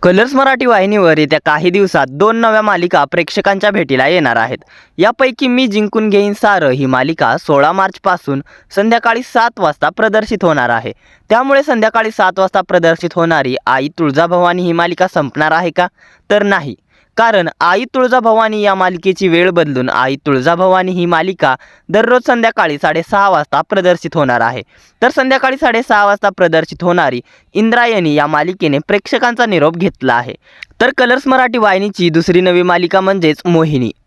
Colours Marathi वाहिनीवर येत्या काही दिवसात 2 नव्या मालिका प्रेक्षकांच्या भेटीला येणार आहेत। यापैकी मी जिंकून घेईन सारं ही मालिका 16 मार्चपासून संध्याकाळी 7 वाजता प्रदर्शित होणार आहे। त्यामुळे संध्याकाळी 7 वाजता प्रदर्शित होणारी आई तुळजाभवानी ही मालिका संपणार आहे का? तर नाही। कारण आई तुळजाभवानी या मालिकेची वेळ बदलून आई तुळजाभवानी ही मालिका दररोज संध्याकाळी 6:30 वाजता प्रदर्शित होणार आहे। तर संध्याकाळी 6:30 वाजता प्रदर्शित होणारी इंद्रायणी या मालिकेने प्रेक्षकांचा निरोप घेतला आहे। तर कलर्स मराठी वाहिनीची दुसरी नवी मालिका म्हणजेच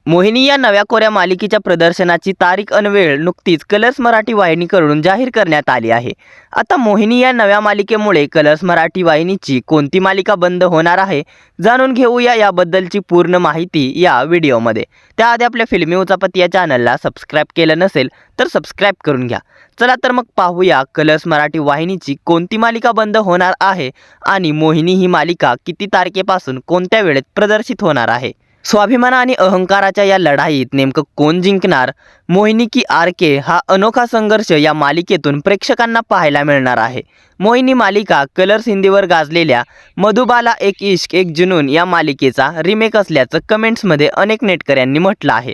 मोहिनी या नव्या कोऱ्या मालिकेच्या प्रदर्शनाची तारीख आणि वेळ नुकतीच कलर्स मराठी वाहिनीकडून जाहीर करण्यात आली आहे। आता मोहिनी या नव्या मालिकेमुळे कलर्स मराठी वाहिनीची कोणती मालिका बंद होणार आहे जाणून घेऊया याबद्दलची पूर्ण माहिती या व्हिडिओमध्ये। त्याआधी आपल्या फिल्मी उचापती या चॅनलला सबस्क्राईब केलं नसेल तर सबस्क्राईब करून घ्या। चला तर मग पाहूया कलर्स मराठी वाहिनीची कोणती मालिका बंद होणार आहे आणि मोहिनी ही मालिका किती तारखेपासून कोणत्या वेळेत प्रदर्शित होणार आहे। स्वाभिमान आणि अहंकाराच्या या लढाईत नेमकं कोण जिंकणार? मोहिनी की आर.के. हा अनोखा संघर्ष या मालिकेतून प्रेक्षकांना पाहायला मिळणार आहे। मोहिनी मालिका कलर्स हिंदीवर गाजलेल्या मधुबाला एक इश्क एक जुनून या मालिकेचा रिमेक असल्याचं कमेंट्समध्ये अनेक नेटकऱ्यांनी म्हटलं आहे।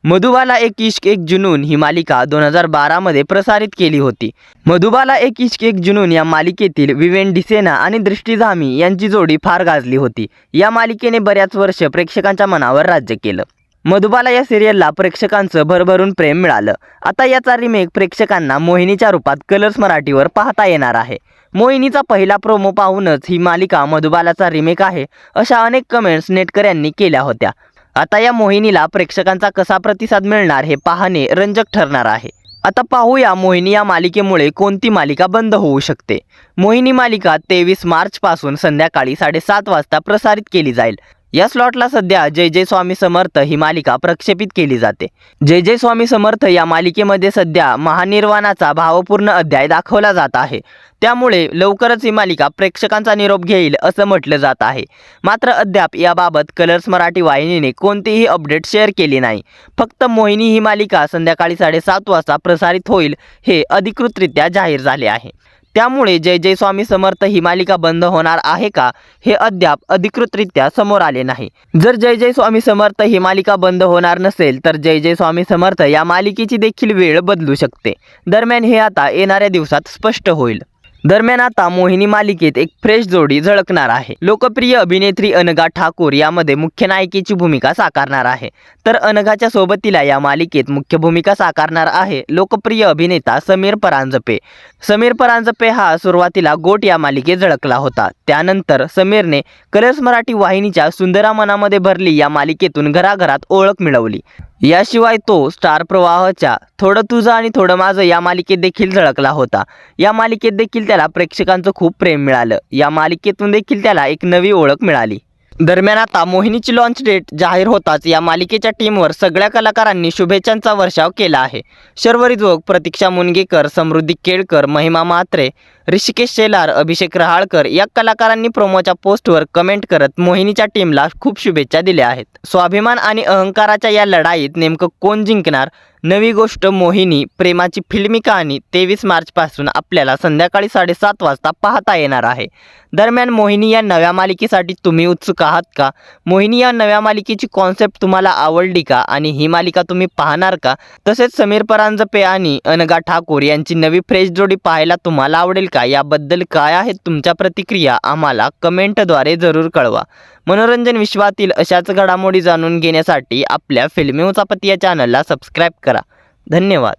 मधुबाला एक इश्क एक जुनून ही मालिका 2012 मध्ये प्रसारित केली होती। मधुबाला एक इश्क एक जुनून या मालिकेतील विवेन डिसेना आणि दृष्टी धामी यांची जोडी फार गाजली होती। या मालिकेने बऱ्याच वर्ष प्रेक्षकांच्या मनावर राज्य केलं। मधुबाला या सिरियलला प्रेक्षकांचं भरभरून प्रेम मिळालं। आता याचा रिमेक प्रेक्षकांना मोहिनीच्या रूपात कलर्स मराठीवर पाहता येणार आहे। मोहिनीचा पहिला प्रोमो पाहूनच ही मालिका मधुबालाचा रिमेक आहे अशा अनेक कमेंट्स नेटकऱ्यांनी केल्या होत्या। आता या मोहिनीला प्रेक्षकांचा कसा प्रतिसाद मिळणार हे पाहणे रंजक ठरणार आहे। आता पाहूया मोहिनी या मालिकेमुळे कोणती मालिका बंद होऊ शकते। मोहिनी मालिका 23 मार्चपासून संध्याकाळी 7:30 वाजता प्रसारित केली जाईल। या स्लॉटला सध्या जय जय स्वामी समर्थ ही मालिका प्रक्षेपित केली जाते। जय जय स्वामी समर्थ या मालिकेमध्ये सध्या महानिर्वाणाचा भावपूर्ण अध्याय दाखवला जात आहे। त्यामुळे लवकरच ही मालिका प्रेक्षकांचा निरोप घेईल असं म्हटलं जात आहे। मात्र अद्याप याबाबत कलर्स मराठी वाहिनीने कोणतीही अपडेट शेअर केली नाही। फक्त मोहिनी ही मालिका संध्याकाळी 7:30 वाजता प्रसारित होईल हे अधिकृतरित्या जाहीर झाले आहे। त्यामुळे जय जय स्वामी समर्थ ही मालिका बंद होणार आहे का हे अद्याप अधिकृतरित्या समोर आले नाही। जर जय जय स्वामी समर्थ ही मालिका बंद होणार नसेल तर जय जय स्वामी समर्थ या मालिकेची देखील वेळ बदलू शकते। दरम्यान हे आता येणाऱ्या दिवसात स्पष्ट होईल। दरम्यान आता मोहिनी मालिकेत एक फ्रेश जोडी झळकणार आहे। लोकप्रिय अभिनेत्री अनघा ठाकूर यामध्ये मुख्य नायिकेची भूमिका साकारणार आहे। तर अनघाच्या सोबतीला या मालिकेत मुख्य भूमिका साकारणार आहे लोकप्रिय अभिनेता समीर परांजपे। समीर परांजपे हा सुरुवातीला गोट या मालिकेत झळकला होता। त्यानंतर समीरने कलर्स मराठी वाहिनीच्या सुंदरा मनामध्ये भरली या मालिकेतून घराघरात ओळख मिळवली। याशिवाय तो स्टार प्रवाहच्या थोडं तुझं आणि थोडं माझं या मालिकेत देखील झळकला होता। या मालिकेत देखील त्याला प्रेक्षकांचं खूप प्रेम मिळालं। या मालिकेतून देखील त्याला एक नवी ओळख मिळाली। दरम्यान आता मोहिनीची लॉन्च डेट जाहीर होताच या मालिकेच्या टीमवर सगळ्या कलाकारांनी शुभेच्छांचा वर्षाव केला आहे। शर्वरी जोग, प्रतीक्षा मुनगेकर, समृद्धी केळकर, महिमा म्हात्रे, ऋषिकेश शेलार, अभिषेक रहाळकर या कलाकारांनी प्रोमोच्या पोस्टवर कमेंट करत मोहिनीच्या टीमला खूप शुभेच्छा दिल्या आहेत। स्वाभिमान आणि अहंकाराच्या या लढाईत नेमकं कोण जिंकणार? नवी गोष्ट मोहिनी प्रेमाची फिल्मी कहाणी 23 मार्चपासून आपल्याला संध्याकाळी 7:30 वाजता पाहता येणार आहे। दरम्यान मोहिनी या नव्या मालिकेसाठी तुम्ही उत्सुक आहात का? मोहिनी या नव्या मालिकेची कॉन्सेप्ट तुम्हाला आवडली का आणि ही मालिका तुम्ही पाहणार का? तसेच समीर परांजपे आणि अनघा ठाकूर यांची नवी फ्रेश जोडी पाहायला तुम्हाला आवडेल का? याबद्दल काय आहेत तुमच्या प्रतिक्रिया आम्हाला कमेंटद्वारे जरूर कळवा। मनोरंजन विश्वातील अशाच घडामोडी जाणून घेण्यासाठी आपल्या फिल्मी उचापती या चॅनलला सबस्क्राईब करा। धन्यवाद।